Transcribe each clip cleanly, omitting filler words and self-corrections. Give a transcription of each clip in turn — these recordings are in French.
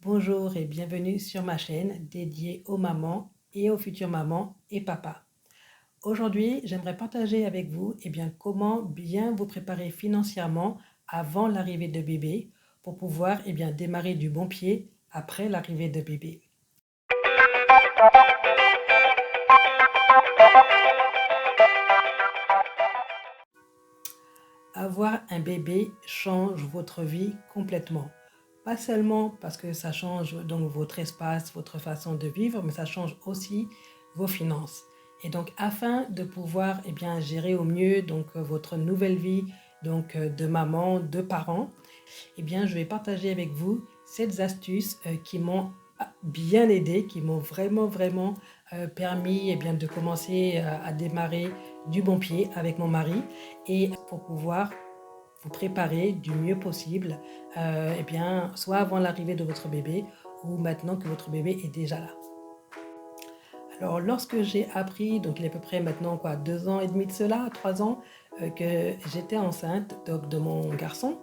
Bonjour et bienvenue sur ma chaîne dédiée aux mamans et aux futures mamans et papas. Aujourd'hui, j'aimerais partager avec vous comment bien vous préparer financièrement avant l'arrivée de bébé pour pouvoir démarrer du bon pied après l'arrivée de bébé. Avoir un bébé change votre vie complètement. Pas seulement parce que ça change donc votre espace, votre façon de vivre, mais ça change aussi vos finances. Et donc, afin de pouvoir gérer au mieux votre nouvelle vie de maman, de parent, je vais partager avec vous 7 astuces qui m'ont bien aidé, qui m'ont vraiment permis de commencer à démarrer du bon pied avec mon mari et pour pouvoir vous préparer du mieux possible, soit avant l'arrivée de votre bébé ou maintenant que votre bébé est déjà là. Alors, lorsque j'ai appris, donc il est à peu près maintenant 2 ans et demi de cela, 3 ans, que j'étais enceinte de mon garçon,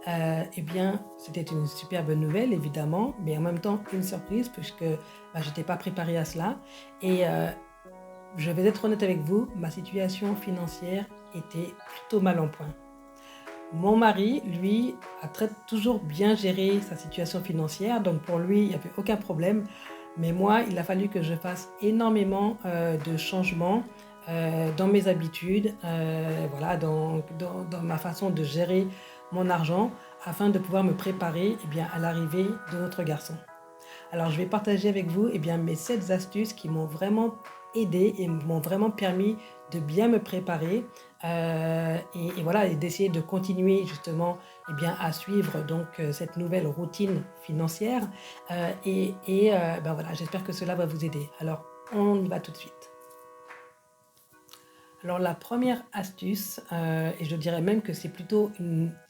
c'était une superbe nouvelle évidemment, mais en même temps une surprise puisque je n'étais pas préparée à cela. Et je vais être honnête avec vous, ma situation financière était plutôt mal en point. Mon mari, lui, a toujours bien géré sa situation financière, donc pour lui, il n'y avait aucun problème. Mais moi, il a fallu que je fasse énormément de changements dans mes habitudes, dans ma façon de gérer mon argent, afin de pouvoir me préparer à l'arrivée de notre garçon. Alors, je vais partager avec vous mes 7 astuces qui m'ont vraiment aidé et m'ont vraiment permis de bien me préparer et d'essayer de continuer justement à suivre cette nouvelle routine financière. J'espère que cela va vous aider. Alors, on y va tout de suite. Alors, la première astuce, et je dirais même que c'est plutôt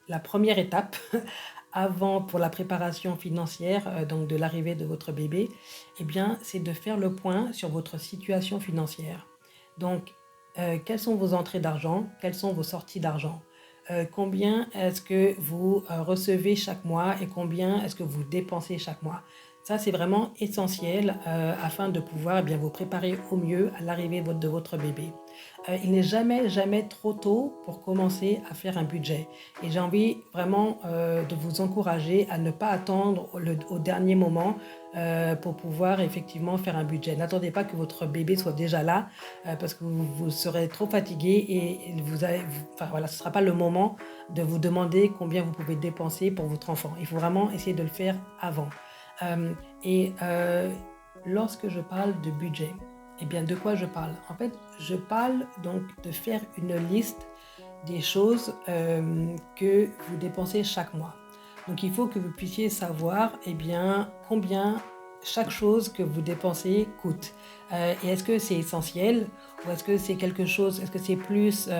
la première étape pour la préparation financière de l'arrivée de votre bébé, c'est de faire le point sur votre situation financière. Donc, quelles sont vos entrées d'argent? Quelles sont vos sorties d'argent? Combien est-ce que vous recevez chaque mois et combien est-ce que vous dépensez chaque mois? Ça, c'est vraiment essentiel afin de pouvoir vous préparer au mieux à l'arrivée de votre bébé. Il n'est jamais trop tôt pour commencer à faire un budget. Et j'ai envie vraiment de vous encourager à ne pas attendre au dernier moment pour pouvoir effectivement faire un budget. N'attendez pas que votre bébé soit déjà là parce que vous serez trop fatigué et ce ne sera pas le moment de vous demander combien vous pouvez dépenser pour votre enfant. Il faut vraiment essayer de le faire avant. Lorsque je parle de budget, de quoi je parle? En fait, je parle donc de faire une liste des choses que vous dépensez chaque mois. Donc, il faut que vous puissiez savoir combien chaque chose que vous dépensez coûte. Et est-ce que c'est essentiel ou est-ce que c'est quelque chose, est-ce que c'est plus,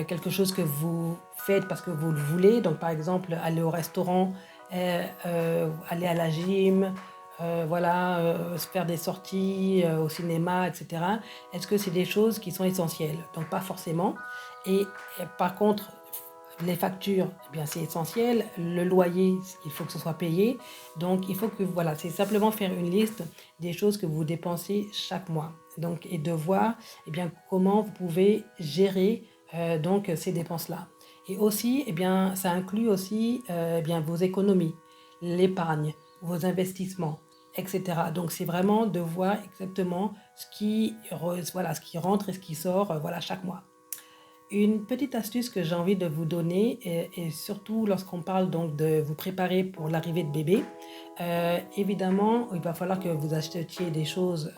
quelque chose que vous faites parce que vous le voulez? Donc, par exemple, aller au restaurant, aller à la gym, se faire des sorties au cinéma, etc. Est-ce que c'est des choses qui sont essentielles? Donc pas forcément. Et par contre, les factures, c'est essentiel. Le loyer, il faut que ce soit payé. Donc il faut que c'est simplement faire une liste des choses que vous dépensez chaque mois. Donc et de voir comment vous pouvez gérer ces dépenses-là. Et aussi, ça inclut aussi vos économies, l'épargne, vos investissements, etc. Donc, c'est vraiment de voir exactement ce qui rentre et ce qui sort chaque mois. Une petite astuce que j'ai envie de vous donner, et surtout lorsqu'on parle donc de vous préparer pour l'arrivée de bébé, évidemment, il va falloir que vous achetiez des choses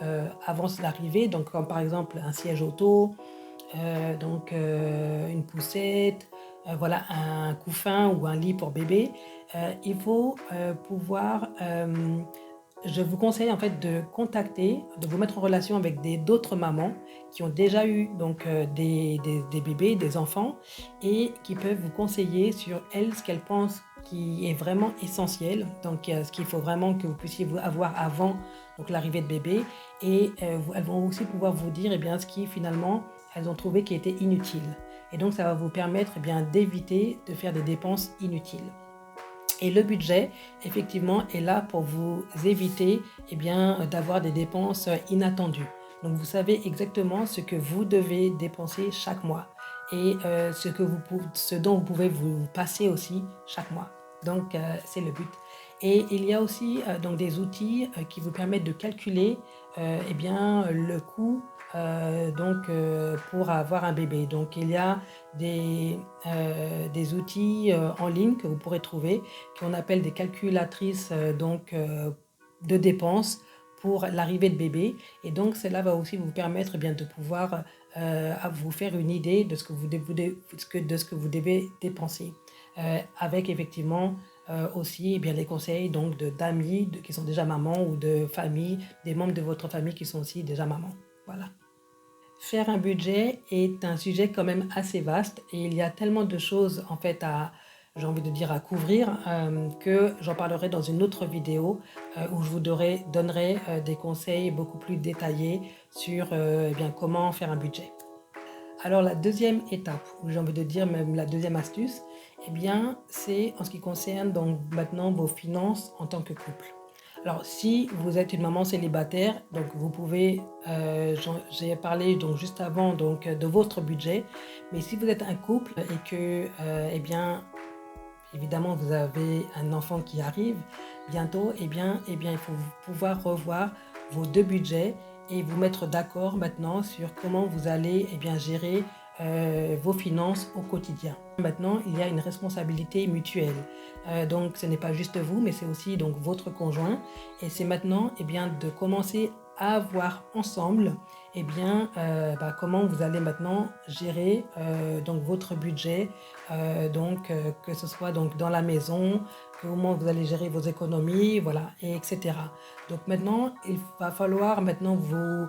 avant l'arrivée, donc comme par exemple un siège auto, une poussette, un couffin ou un lit pour bébé. Il faut pouvoir je vous conseille en fait de vous mettre en relation avec d'autres mamans qui ont déjà eu des bébés, des enfants et qui peuvent vous conseiller sur elles ce qu'elles pensent qui est vraiment essentiel. Donc ce qu'il faut vraiment que vous puissiez avoir avant l'arrivée de bébé et elles vont aussi pouvoir vous dire ce qui finalement elles ont trouvé qui était inutile. Et donc ça va vous permettre d'éviter de faire des dépenses inutiles. Et le budget, effectivement, est là pour vous éviter d'avoir des dépenses inattendues. Donc, vous savez exactement ce que vous devez dépenser chaque mois et ce dont vous pouvez vous passer aussi chaque mois. Donc, c'est le but. Et il y a aussi donc des outils qui vous permettent de calculer le coût pour avoir un bébé. Donc, il y a des outils en ligne que vous pourrez trouver qu'on appelle des calculatrices de dépenses pour l'arrivée de bébé. Et donc, cela va aussi vous permettre de pouvoir à vous faire une idée de ce que vous devez dépenser. Avec effectivement aussi les conseils d'amis qui sont déjà mamans ou de famille, des membres de votre famille qui sont aussi déjà mamans. Voilà. Faire un budget est un sujet quand même assez vaste et il y a tellement de choses en fait à couvrir que j'en parlerai dans une autre vidéo où je vous donnerai des conseils beaucoup plus détaillés sur comment faire un budget. Alors la deuxième étape, ou j'ai envie de dire même la deuxième astuce, c'est en ce qui concerne donc maintenant vos finances en tant que couple. Alors si vous êtes une maman célibataire, donc vous pouvez, j'ai parlé donc juste avant de votre budget, mais si vous êtes un couple et que évidemment vous avez un enfant qui arrive bientôt, il faut pouvoir revoir vos deux budgets et vous mettre d'accord maintenant sur comment vous allez gérer vos finances au quotidien. Maintenant, il y a une responsabilité mutuelle. Donc, ce n'est pas juste vous, mais c'est aussi donc votre conjoint. Et c'est maintenant de commencer à voir ensemble comment vous allez maintenant gérer donc votre budget, que ce soit donc dans la maison, comment vous allez gérer vos économies, voilà, et etc. Donc maintenant, il va falloir maintenant vous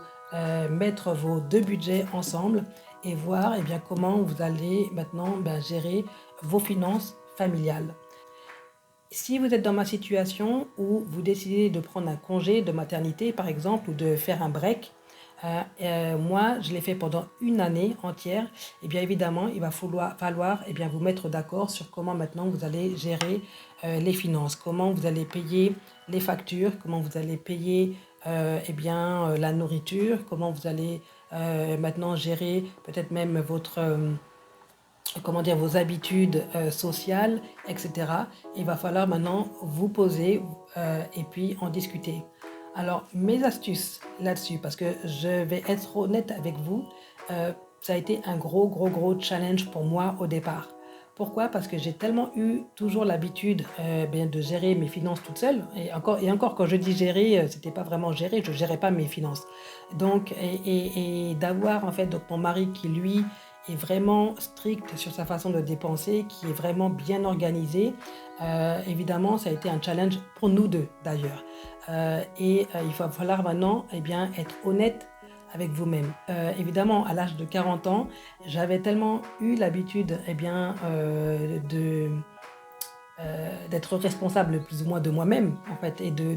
mettre vos deux budgets ensemble et voir comment vous allez maintenant gérer vos finances familiales. Si vous êtes dans ma situation où vous décidez de prendre un congé de maternité, par exemple, ou de faire un break, moi, je l'ai fait pendant une année entière, et bien évidemment, il va falloir vous mettre d'accord sur comment maintenant vous allez gérer les finances, comment vous allez payer les factures, comment vous allez payer la nourriture, comment vous allez maintenant gérer peut-être même vos habitudes sociales, etc. Il va falloir maintenant vous poser et puis en discuter. Alors, mes astuces là-dessus, parce que je vais être honnête avec vous, ça a été un gros challenge pour moi au départ. Pourquoi? Parce que j'ai tellement eu toujours l'habitude de gérer mes finances toute seule. Et encore quand je dis gérer, c'était pas vraiment gérer, je gérais pas mes finances. Donc, et d'avoir en fait donc mon mari qui lui est vraiment strict sur sa façon de dépenser, qui est vraiment bien organisé. Évidemment, ça a été un challenge pour nous deux d'ailleurs. Il va falloir maintenant être honnête avec vous-même. Évidemment, à l'âge de 40 ans, j'avais tellement eu l'habitude d'être responsable plus ou moins de moi-même en fait et de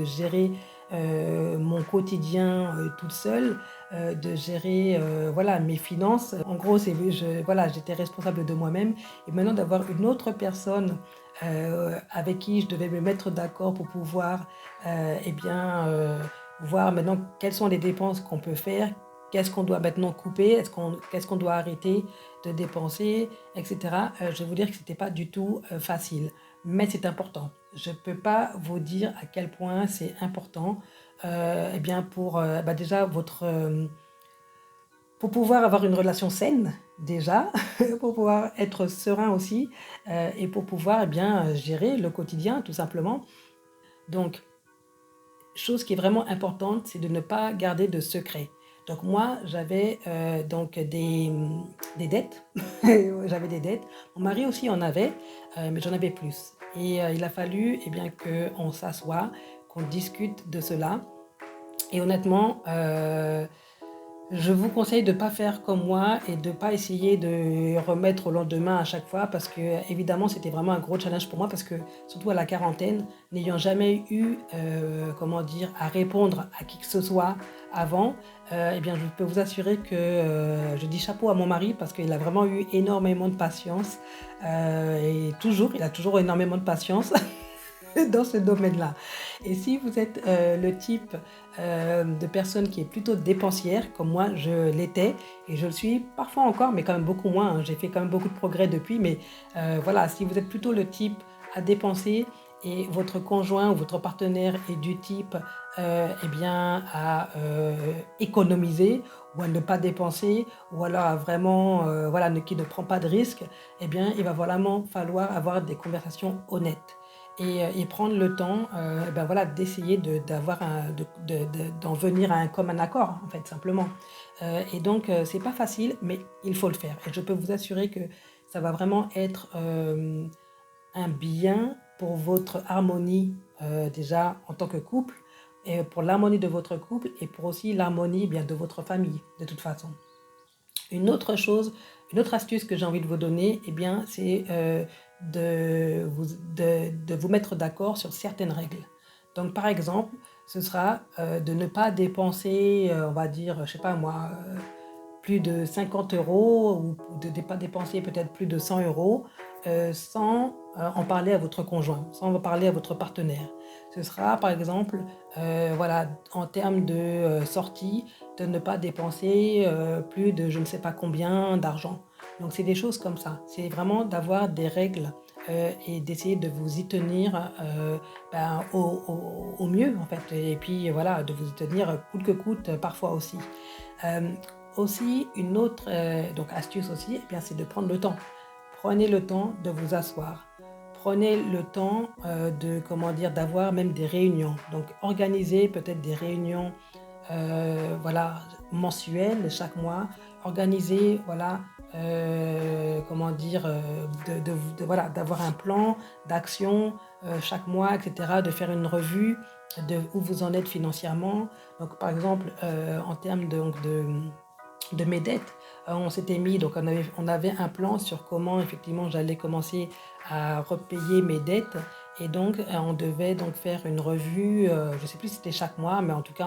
gérer mon quotidien toute seule, de gérer mes finances. En gros, j'étais responsable de moi-même et maintenant d'avoir une autre personne avec qui je devais me mettre d'accord pour pouvoir voir maintenant quelles sont les dépenses qu'on peut faire, qu'est-ce qu'on doit maintenant couper, qu'est-ce qu'on doit arrêter de dépenser, etc. Je vais vous dire que ce n'était pas du tout facile, mais c'est important. Je ne peux pas vous dire à quel point c'est important déjà pour pouvoir avoir une relation saine déjà, pour pouvoir être serein aussi et pour pouvoir gérer le quotidien tout simplement. Donc, chose qui est vraiment importante, c'est de ne pas garder de secret. Donc moi, j'avais des dettes. J'avais des dettes. Mon mari aussi en avait, mais j'en avais plus. Et il a fallu qu'on s'assoie, qu'on discute de cela. Et honnêtement, Je vous conseille de ne pas faire comme moi et de ne pas essayer de remettre au lendemain à chaque fois parce que évidemment c'était vraiment un gros challenge pour moi parce que surtout à la quarantaine, n'ayant jamais eu comment dire à répondre à qui que ce soit avant, eh bien je peux vous assurer que je dis chapeau à mon mari parce qu'il a vraiment eu énormément de patience et toujours, il a toujours énormément de patience dans ce domaine-là. Et si vous êtes le type de personne qui est plutôt dépensière, comme moi je l'étais, et je le suis parfois encore, mais quand même beaucoup moins, hein, j'ai fait quand même beaucoup de progrès depuis, mais voilà, si vous êtes plutôt le type à dépenser et votre conjoint ou votre partenaire est du type eh bien, à économiser ou à ne pas dépenser, ou alors à vraiment, voilà, qui ne prend pas de risques, eh bien, il va vraiment falloir avoir des conversations honnêtes et prendre le temps, ben, voilà, d'essayer d'avoir d'en venir à un commun accord, en fait, simplement. Et donc c'est pas facile, mais il faut le faire et je peux vous assurer que ça va vraiment être, un bien pour votre harmonie, déjà en tant que couple et pour l'harmonie de votre couple et pour aussi l'harmonie, bien, de votre famille, de toute façon. Une autre chose, une autre astuce que j'ai envie de vous donner, eh bien, c'est de vous mettre d'accord sur certaines règles. Donc, par exemple, ce sera de ne pas dépenser, on va dire, je sais pas moi, plus de 50 euros ou de ne pas dépenser peut-être plus de 100 euros sans en parler à votre conjoint, sans en parler à votre partenaire. Ce sera par exemple, voilà, en termes de sortie, de ne pas dépenser plus de je ne sais pas combien d'argent. Donc c'est des choses comme ça. C'est vraiment d'avoir des règles et d'essayer de vous y tenir ben, au mieux en fait. Et puis voilà, de vous y tenir coûte que coûte parfois aussi. Euh, Aussi, une autre donc astuce aussi, eh bien, c'est de prendre le temps. Prenez le temps de vous asseoir. Prenez le temps de, comment dire, d'avoir même des réunions. Donc, organisez peut-être des réunions voilà, mensuelles chaque mois. Organisez, voilà, comment dire, voilà, d'avoir un plan d'action chaque mois, etc., de faire une revue de où vous en êtes financièrement. Donc, par exemple, en termes de mes dettes. On s'était mis, donc on avait un plan sur comment effectivement j'allais commencer à repayer mes dettes. Et donc, on devait donc faire une revue, je ne sais plus si c'était chaque mois, mais en tout cas,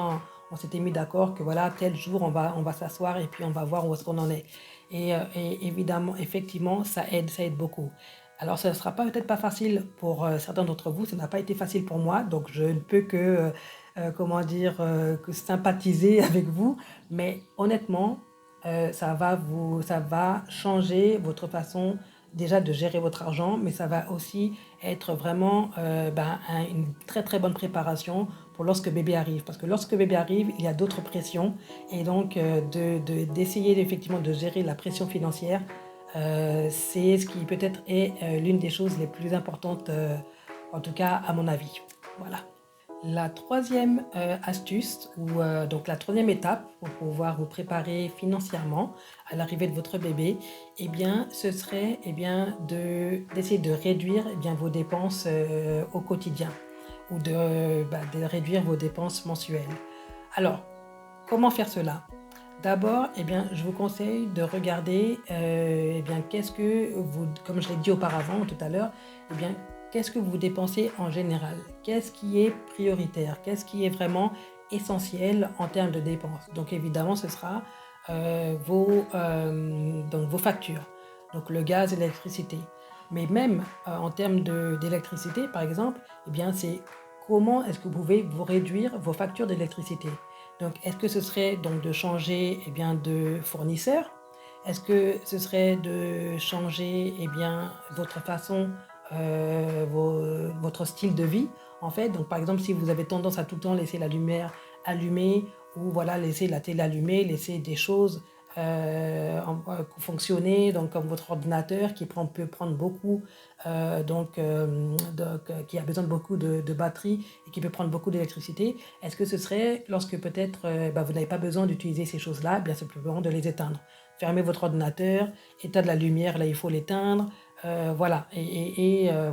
on s'était mis d'accord que voilà, tel jour, on va s'asseoir et puis on va voir où est-ce qu'on en est. Et évidemment, effectivement, ça aide beaucoup. Alors, ça ne sera pas, peut-être pas facile pour certains d'entre vous, ça n'a pas été facile pour moi, donc je ne peux que, comment dire, que sympathiser avec vous, mais honnêtement, ça va changer votre façon déjà de gérer votre argent, mais ça va aussi être vraiment ben, une très très bonne préparation pour lorsque bébé arrive. Parce que lorsque bébé arrive, il y a d'autres pressions. Et donc d'essayer effectivement de gérer la pression financière, c'est ce qui peut-être est l'une des choses les plus importantes, en tout cas à mon avis. Voilà. La troisième astuce, ou donc la troisième étape pour pouvoir vous préparer financièrement à l'arrivée de votre bébé, eh bien, ce serait d'essayer de réduire eh bien, vos dépenses au quotidien ou de réduire vos dépenses mensuelles. Alors, comment faire cela? D'abord, eh bien, je vous conseille de regarder, eh bien, qu'est-ce que vous, comme je l'ai dit auparavant tout à l'heure, eh bien, qu'est-ce que vous dépensez en général? Qu'est-ce qui est prioritaire? Qu'est-ce qui est vraiment essentiel en termes de dépenses? Donc évidemment, ce sera donc vos factures, donc le gaz et l'électricité. Mais même en termes d'électricité, par exemple, eh bien, c'est comment est-ce que vous pouvez vous réduire vos factures d'électricité? Donc, est-ce que ce serait donc de changer eh bien, de fournisseur? Est-ce que ce serait de changer eh bien, votre façon, votre style de vie en fait? Donc, par exemple, si vous avez tendance à tout le temps laisser la lumière allumée ou voilà, laisser la télé allumée, laisser des choses fonctionner, donc comme votre ordinateur peut prendre beaucoup, qui a besoin de beaucoup de batterie et qui peut prendre beaucoup d'électricité. Est-ce que ce serait lorsque peut-être vous n'avez pas besoin d'utiliser ces choses-là, bien simplement de les éteindre. Fermez votre ordinateur, état de la lumière, là il faut l'éteindre, voilà,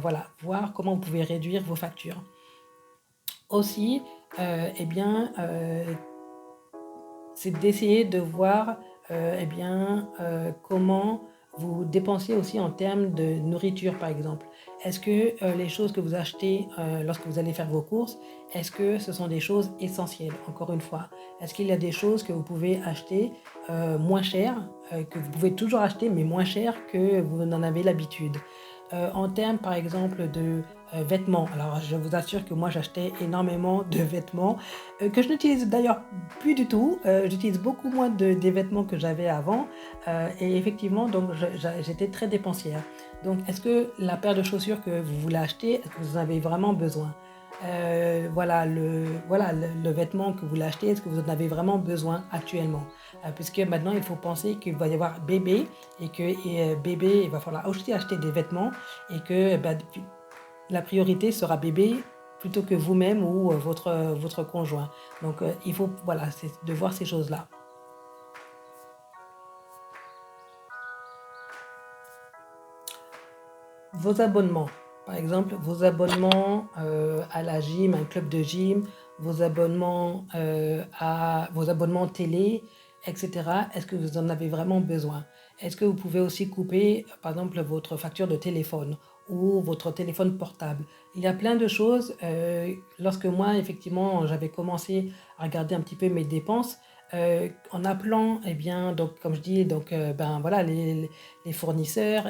voilà, voir comment vous pouvez réduire vos factures. Aussi, eh bien, c'est d'essayer de voir comment vous dépensez aussi en termes de nourriture, par exemple. Est-ce que les choses que vous achetez lorsque vous allez faire vos courses, est-ce que ce sont des choses essentielles, encore une fois? Est-ce qu'il y a des choses que vous pouvez acheter moins cher, que vous pouvez toujours acheter, mais moins cher que vous n'en avez l'habitude? En termes, par exemple, de vêtements, alors je vous assure que moi j'achetais énormément de vêtements que je n'utilise d'ailleurs plus du tout. J'utilise beaucoup moins des vêtements que j'avais avant et effectivement, donc j'étais très dépensière. Donc, est-ce que la paire de chaussures que vous voulez acheter, est-ce que vous en avez vraiment besoin? Le vêtement que vous voulez acheter, est-ce que vous en avez vraiment besoin actuellement? Puisque maintenant, il faut penser qu'il va y avoir bébé et bébé, il va falloir aussi acheter des vêtements et que la priorité sera bébé plutôt que vous-même ou votre conjoint. Donc, il faut, voilà, c'est de voir ces choses-là. Vos abonnements, par exemple, vos abonnements à la gym, un club de gym, vos abonnements télé, etc. Est-ce que vous en avez vraiment besoin? Est-ce que vous pouvez aussi couper, par exemple, votre facture de téléphone ou votre téléphone portable? Il y a plein de choses. Lorsque moi, effectivement, j'avais commencé à regarder un petit peu mes dépenses, en appelant, eh bien, donc, comme je dis, donc, ben voilà, les fournisseurs,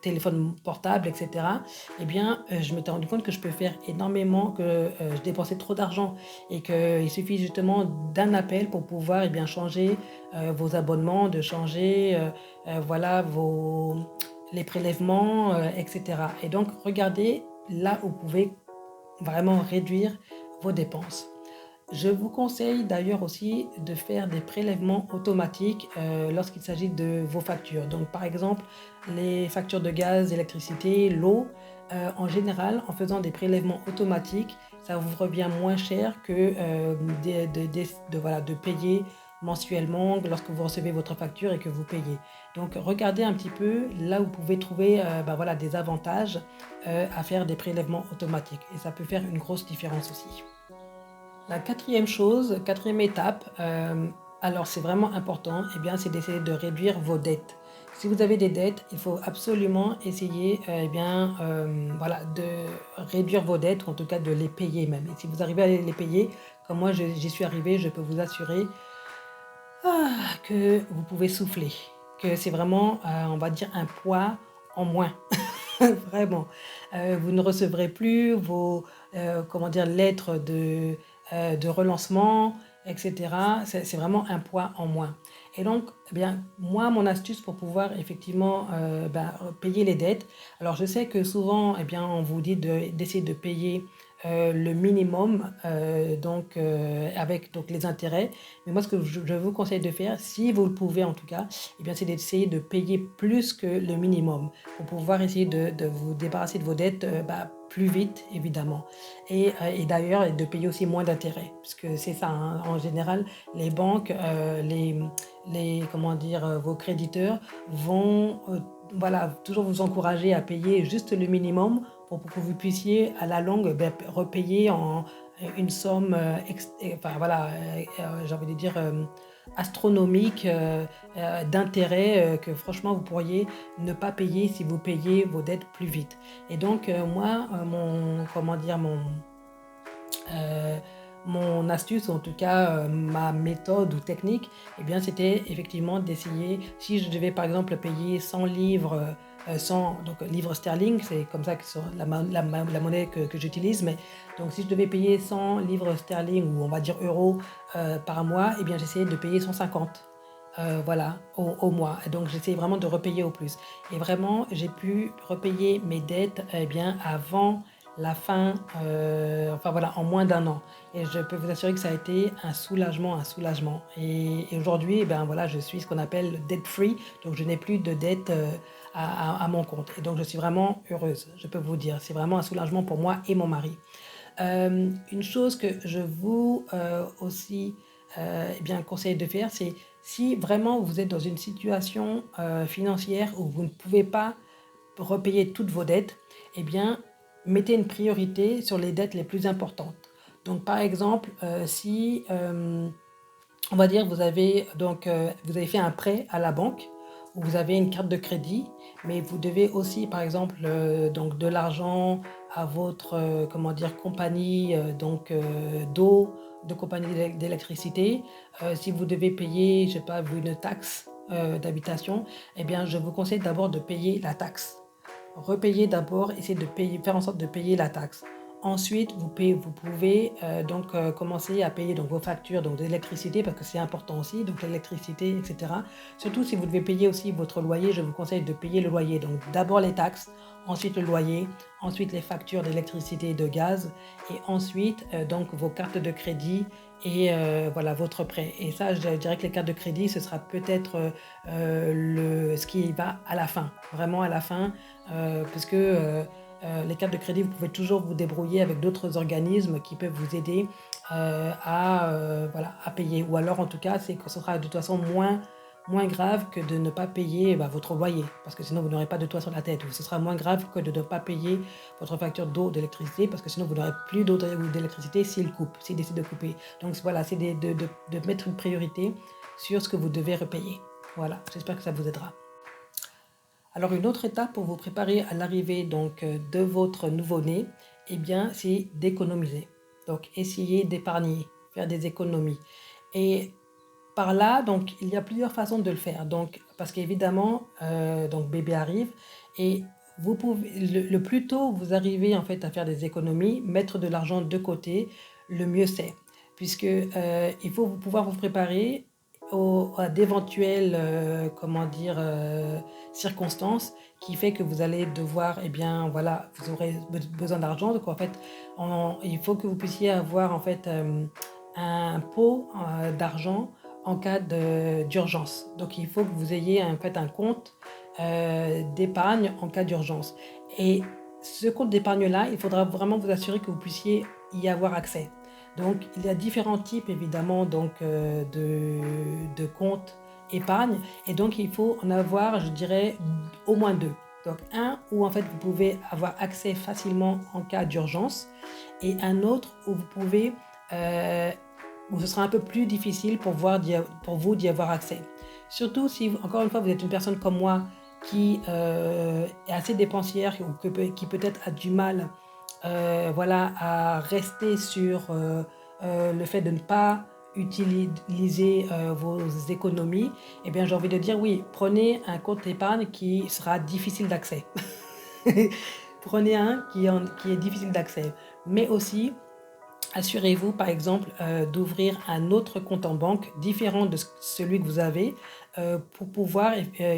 téléphone portable, etc., eh bien, je m'étais rendu compte que je peux faire énormément, que je dépensais trop d'argent et qu'il suffit justement d'un appel pour pouvoir eh bien, changer vos abonnements, de changer voilà, les prélèvements, etc. Et donc, regardez là où vous pouvez vraiment réduire vos dépenses. Je vous conseille d'ailleurs aussi de faire des prélèvements automatiques lorsqu'il s'agit de vos factures. Donc par exemple, les factures de gaz, d'électricité, l'eau, en général, en faisant des prélèvements automatiques, ça vous revient moins cher que voilà, de payer mensuellement lorsque vous recevez votre facture et que vous payez. Donc regardez un petit peu là où vous pouvez trouver voilà, des avantages à faire des prélèvements automatiques. Et ça peut faire une grosse différence aussi. La quatrième chose, quatrième étape, alors c'est vraiment important, eh bien, c'est d'essayer de réduire vos dettes. Si vous avez des dettes, il faut absolument essayer voilà, de réduire vos dettes, ou en tout cas de les payer même. Et si vous arrivez à les payer, comme moi j'y suis arrivée, je peux vous assurer que vous pouvez souffler, que c'est vraiment, on va dire, un poids en moins. Vraiment. Vous ne recevrez plus vos, comment dire, lettres de relancement, et cetera. C'est vraiment un poids en moins. Et donc, eh bien, moi, mon astuce pour pouvoir effectivement, payer les dettes, alors je sais que souvent, eh bien, on vous dit d'essayer de payer, le minimum, avec donc les intérêts. Mais moi, ce que je vous conseille de faire, si vous le pouvez en tout cas, eh bien, c'est d'essayer de payer plus que le minimum pour pouvoir essayer de vous débarrasser de vos dettes plus vite, évidemment. Et d'ailleurs, de payer aussi moins d'intérêts, parce que c'est ça, hein, en général, les banques, comment dire, vos créditeurs vont voilà, toujours vous encourager à payer juste le minimum pour que vous puissiez, à la longue, repayer en une somme, enfin voilà, j'ai envie de dire astronomique d'intérêt que franchement vous pourriez ne pas payer si vous payez vos dettes plus vite. Et donc moi, comment dire, euh, mon astuce, ou en tout cas ma méthode ou technique, eh bien, c'était effectivement d'essayer, si je devais par exemple payer 100 livres, 100 donc, livres sterling, c'est comme ça que c'est la monnaie que j'utilise, mais donc si je devais payer 100 livres sterling, ou on va dire euros par mois, eh bien j'essayais de payer 150. Voilà, au mois. Et donc j'essayais vraiment de repayer au plus. Et vraiment, j'ai pu repayer mes dettes eh bien, avant la fin, enfin voilà, en moins d'un an. Et je peux vous assurer que ça a été un soulagement, un soulagement. Et aujourd'hui, eh ben voilà, je suis ce qu'on appelle debt free, donc je n'ai plus de dette à mon compte. Et donc je suis vraiment heureuse, je peux vous dire. C'est vraiment un soulagement pour moi et mon mari. Une chose que je vous aussi eh bien, conseille de faire, c'est si vraiment vous êtes dans une situation financière où vous ne pouvez pas repayer toutes vos dettes, eh bien, mettez une priorité sur les dettes les plus importantes. Donc, par exemple, si on va dire vous avez fait un prêt à la banque ou vous avez une carte de crédit, mais vous devez aussi, par exemple, donc de l'argent à votre comment dire compagnie d'eau, de compagnie d'électricité. Si vous devez payer, je sais pas, une taxe d'habitation, eh bien, je vous conseille d'abord de payer la taxe. Repayer d'abord, essayez de payer, faire en sorte de payer la taxe. Ensuite, vous pouvez commencer à payer donc, vos factures donc, d'électricité parce que c'est important aussi, donc l'électricité, etc. Surtout si vous devez payer aussi votre loyer, je vous conseille de payer le loyer. Donc d'abord les taxes, ensuite le loyer, ensuite les factures d'électricité et de gaz, et ensuite donc vos cartes de crédit et voilà votre prêt. Et ça, je dirais que les cartes de crédit, ce sera peut-être ce qui va à la fin, vraiment à la fin, parce que les cartes de crédit, vous pouvez toujours vous débrouiller avec d'autres organismes qui peuvent vous aider voilà, à payer. Ou alors, en tout cas, c'est que ce sera de toute façon moins grave que de ne pas payer votre loyer, parce que sinon vous n'aurez pas de toit sur la tête. Ou ce sera moins grave que de ne pas payer votre facture d'eau, d'électricité, parce que sinon vous n'aurez plus d'eau ou d'électricité s'il décide de couper. Donc voilà, c'est de mettre une priorité sur ce que vous devez repayer. Voilà, j'espère que ça vous aidera. Alors une autre étape pour vous préparer à l'arrivée de votre nouveau-né, eh bien c'est d'économiser. Donc essayez d'épargner, faire des économies. Et par là, donc il y a plusieurs façons de le faire. Donc parce qu'évidemment, donc bébé arrive et vous pouvez le plus tôt vous arrivez en fait à faire des économies, mettre de l'argent de côté, le mieux c'est, puisque il faut pouvoir vous préparer à d'éventuelles comment dire circonstances qui fait que vous allez devoir, eh bien voilà, vous aurez besoin d'argent. Donc en fait, il faut que vous puissiez avoir en fait un pot d'argent en cas d'urgence. Donc il faut que vous ayez en fait un compte d'épargne en cas d'urgence. Et ce compte d'épargne-là, il faudra vraiment vous assurer que vous puissiez y avoir accès. Donc il y a différents types évidemment de comptes épargne, et donc il faut en avoir, je dirais, au moins deux. Donc un où en fait vous pouvez avoir accès facilement en cas d'urgence, et un autre où vous pouvez où ce sera un peu plus difficile pour vous d'y avoir accès. Surtout si, encore une fois, vous êtes une personne comme moi qui est assez dépensière ou qui peut-être a du mal voilà, à rester sur le fait de ne pas utiliser vos économies, eh bien j'ai envie de dire oui, prenez un compte épargne qui sera difficile d'accès. Prenez un qui est difficile d'accès. Mais aussi, assurez-vous, par exemple, d'ouvrir un autre compte en banque différent de celui que vous avez pour pouvoir,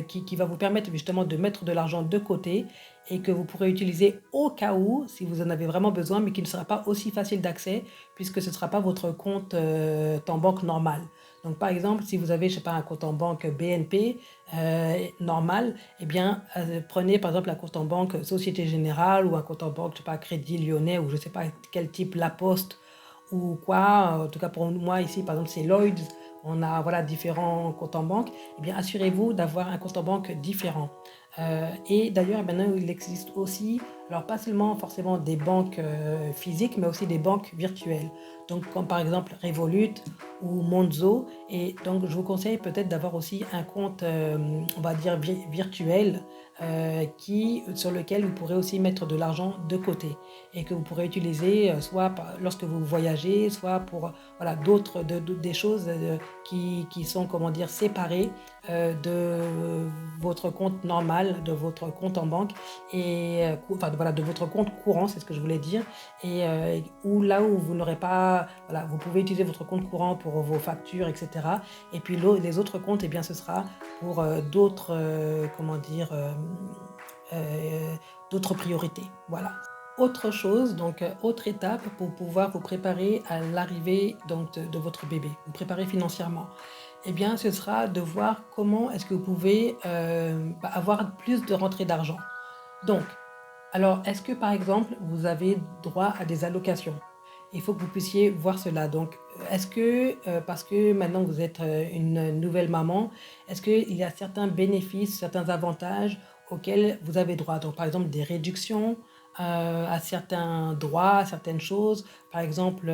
qui va vous permettre justement de mettre de l'argent de côté et que vous pourrez utiliser au cas où, si vous en avez vraiment besoin, mais qui ne sera pas aussi facile d'accès puisque ce ne sera pas votre compte en banque normal. Donc, par exemple, si vous avez, je sais pas, un compte en banque BNP normal, eh bien, prenez par exemple un compte en banque Société Générale ou un compte en banque, je sais pas, Crédit Lyonnais ou je sais pas quel type, La Poste ou quoi. En tout cas, pour moi ici, par exemple, c'est Lloyds. On a voilà, différents comptes en banque. Eh bien, assurez-vous d'avoir un compte en banque différent. Et d'ailleurs, maintenant, il existe aussi, alors pas seulement forcément des banques physiques, mais aussi des banques virtuelles. Donc, comme par exemple Revolut ou Monzo. Et donc, je vous conseille peut-être d'avoir aussi un compte, on va dire, virtuel sur lequel vous pourrez aussi mettre de l'argent de côté et que vous pourrez utiliser soit lorsque vous voyagez, soit pour voilà, des choses qui sont, comment dire, séparées de votre compte normal, de votre compte en banque, et enfin voilà, de votre compte courant, c'est ce que je voulais dire, et là où vous n'aurez pas, voilà, vous pouvez utiliser votre compte courant pour vos factures, etc. Et puis les autres comptes, eh bien, ce sera pour d'autres, comment dire, d'autres priorités. Voilà. Autre chose, donc autre étape pour pouvoir vous préparer à l'arrivée de votre bébé, vous préparer financièrement, eh bien, ce sera de voir comment est-ce que vous pouvez avoir plus de rentrées d'argent. Donc, alors, est-ce que par exemple, vous avez droit à des allocations? Il faut que vous puissiez voir cela. Donc, est-ce que, parce que maintenant vous êtes une nouvelle maman, est-ce qu'il y a certains bénéfices, certains avantages auxquels vous avez droit? Donc, par exemple, des réductions, à certains droits, à certaines choses. Par exemple,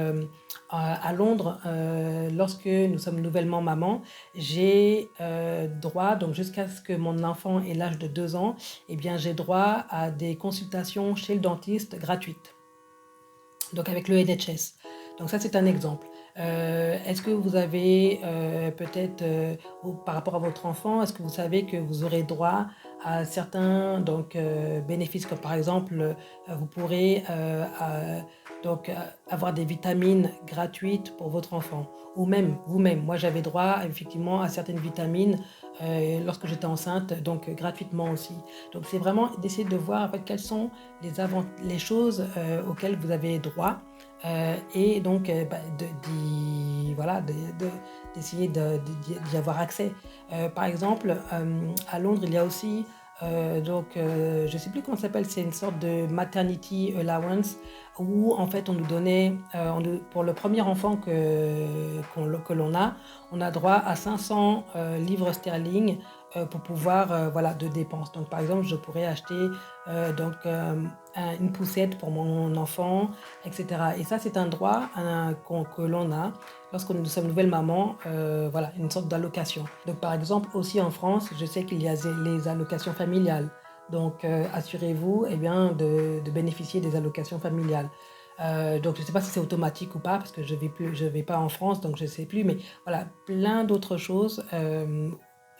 à Londres, lorsque nous sommes nouvellement maman, j'ai droit, donc jusqu'à ce que mon enfant ait l'âge de 2 ans, eh bien j'ai droit à des consultations chez le dentiste gratuites, donc avec le NHS. Donc ça, c'est un exemple. Est-ce que vous avez peut-être, par rapport à votre enfant, est-ce que vous savez que vous aurez droit à certains donc, bénéfices, comme par exemple, vous pourrez donc, avoir des vitamines gratuites pour votre enfant, ou même vous-même. Moi, j'avais droit effectivement à certaines vitamines lorsque j'étais enceinte, donc gratuitement aussi. Donc c'est vraiment d'essayer de voir en fait quelles sont les choses auxquelles vous avez droit, et donc bah, voilà, d'essayer d'y avoir accès. Par exemple, à Londres, il y a aussi, je ne sais plus comment ça s'appelle, c'est une sorte de maternity allowance où en fait on nous donnait, pour le premier enfant que l'on a, on a droit à 500 livres sterling pour pouvoir, voilà, de dépenses. Donc par exemple, je pourrais acheter donc une poussette pour mon enfant, etc. Et ça, c'est un droit que l'on a lorsque nous sommes nouvelle maman, voilà, une sorte d'allocation. Donc par exemple, aussi en France, je sais qu'il y a les allocations familiales. Donc assurez-vous eh bien, de bénéficier des allocations familiales. Donc je ne sais pas si c'est automatique ou pas, parce que je vais pas en France, donc je ne sais plus, mais voilà, plein d'autres choses.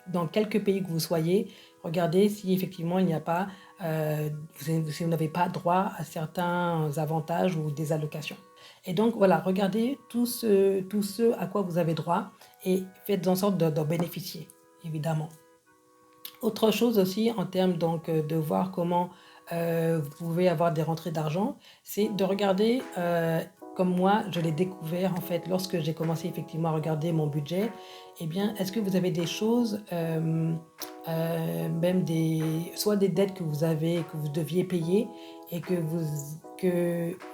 Dans quelques pays que vous soyez, regardez si effectivement il n'y a pas, si vous n'avez pas droit à certains avantages ou des allocations. Et donc voilà, regardez tout ce à quoi vous avez droit et faites en sorte d'en bénéficier, évidemment. Autre chose aussi en termes donc de voir comment vous pouvez avoir des rentrées d'argent, c'est de regarder, comme moi je l'ai découvert en fait lorsque j'ai commencé effectivement à regarder mon budget, eh bien est-ce que vous avez des choses, même soit des dettes que vous avez, que vous deviez payer et que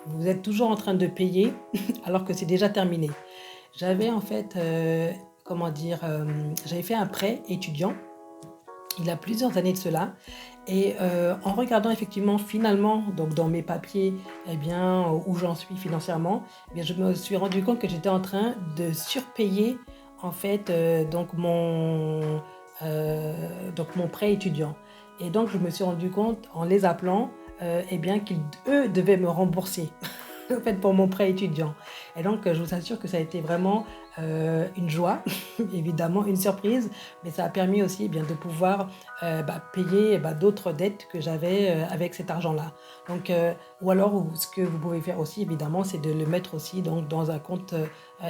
vous êtes toujours en train de payer alors que c'est déjà terminé. J'avais en fait, comment dire, j'avais fait un prêt étudiant il y a plusieurs années de cela, et en regardant effectivement finalement donc dans mes papiers, eh bien, où j'en suis financièrement, eh bien, je me suis rendu compte que j'étais en train de surpayer en fait, donc mon prêt étudiant, et donc je me suis rendu compte en les appelant, eh bien qu'ils eux devaient me rembourser en fait pour mon prêt étudiant, et donc je vous assure que ça a été vraiment, une joie, évidemment une surprise, mais ça a permis aussi, eh bien, de pouvoir, payer, d'autres dettes que j'avais, avec cet argent-là. Donc ou alors ce que vous pouvez faire aussi évidemment, c'est de le mettre aussi donc dans un compte,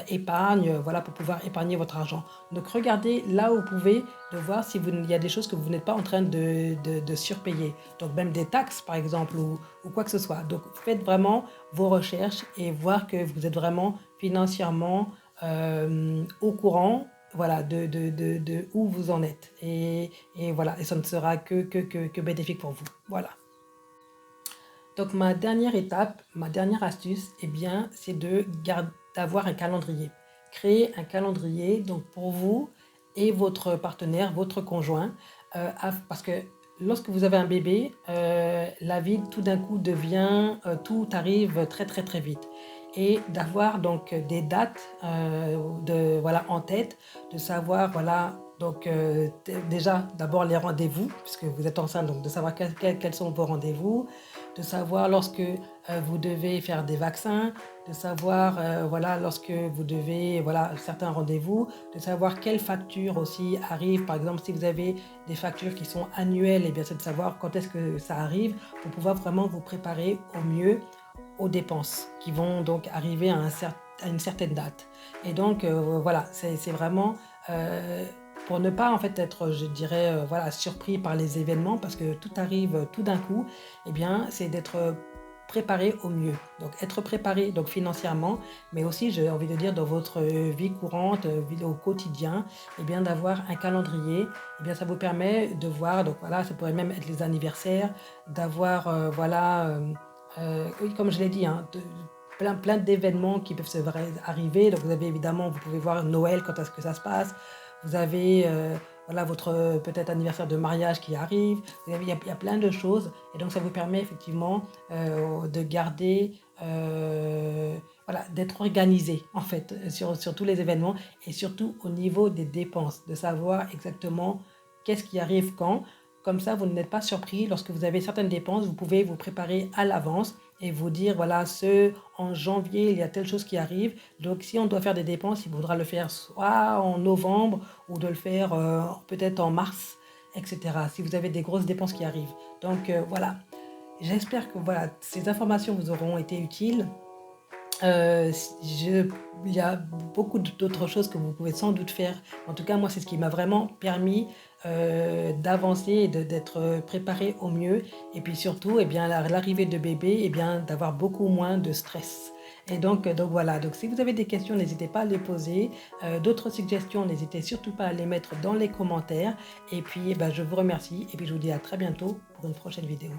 épargne, voilà, pour pouvoir épargner votre argent. Donc regardez là où vous pouvez, de voir si il y a des choses que vous n'êtes pas en train de surpayer. Donc même des taxes par exemple, ou quoi que ce soit. Donc faites vraiment vos recherches et voir que vous êtes vraiment financièrement au courant, voilà, de où vous en êtes. Et voilà, et ça ne sera que bénéfique pour vous. Voilà. Donc ma dernière étape, ma dernière astuce, eh bien, c'est d'avoir un calendrier. Créer un calendrier donc pour vous et votre partenaire, votre conjoint, parce que lorsque vous avez un bébé, la vie tout d'un coup devient, tout arrive très très très vite. Et d'avoir donc des dates voilà, en tête, de savoir voilà, donc déjà d'abord les rendez-vous, puisque vous êtes enceinte, donc de savoir quels sont vos rendez-vous, de savoir lorsque vous devez faire des vaccins, de savoir voilà, lorsque vous devez, voilà, certains rendez-vous, de savoir quelles factures aussi arrivent. Par exemple, si vous avez des factures qui sont annuelles, et bien c'est de savoir quand est-ce que ça arrive pour pouvoir vraiment vous préparer au mieux aux dépenses qui vont donc arriver à une certaine date. Et donc voilà, c'est vraiment pour ne pas en fait être, je dirais, voilà, surpris par les événements, parce que tout arrive tout d'un coup, eh bien, c'est d'être préparé au mieux. Donc être préparé donc financièrement, mais aussi j'ai envie de dire dans votre vie courante, vie au quotidien, eh bien d'avoir un calendrier, eh bien ça vous permet de voir, donc voilà, ça pourrait même être les anniversaires, d'avoir voilà, oui, comme je l'ai dit, hein, plein d'événements qui peuvent arriver. Donc vous avez évidemment, vous pouvez voir Noël, quand est-ce que ça se passe. Vous avez voilà, votre peut-être anniversaire de mariage qui arrive. Il y a plein de choses et donc ça vous permet effectivement de garder, voilà, d'être organisé en fait sur tous les événements et surtout au niveau des dépenses, de savoir exactement qu'est-ce qui arrive quand. Comme ça, vous n'êtes pas surpris lorsque vous avez certaines dépenses, vous pouvez vous préparer à l'avance et vous dire, voilà, en janvier, il y a telle chose qui arrive. Donc, si on doit faire des dépenses, il faudra le faire soit en novembre ou de le faire peut-être en mars, etc. Si vous avez des grosses dépenses qui arrivent. Donc, voilà. J'espère que voilà, ces informations vous auront été utiles. Il y a beaucoup d'autres choses que vous pouvez sans doute faire. En tout cas, moi, c'est ce qui m'a vraiment permis d'avancer et d'être préparé au mieux. Et puis surtout, eh bien, l'arrivée de bébé, eh bien, d'avoir beaucoup moins de stress. Et donc voilà, donc si vous avez des questions, n'hésitez pas à les poser. D'autres suggestions, n'hésitez surtout pas à les mettre dans les commentaires. Et puis, eh ben, je vous remercie et puis je vous dis à très bientôt pour une prochaine vidéo.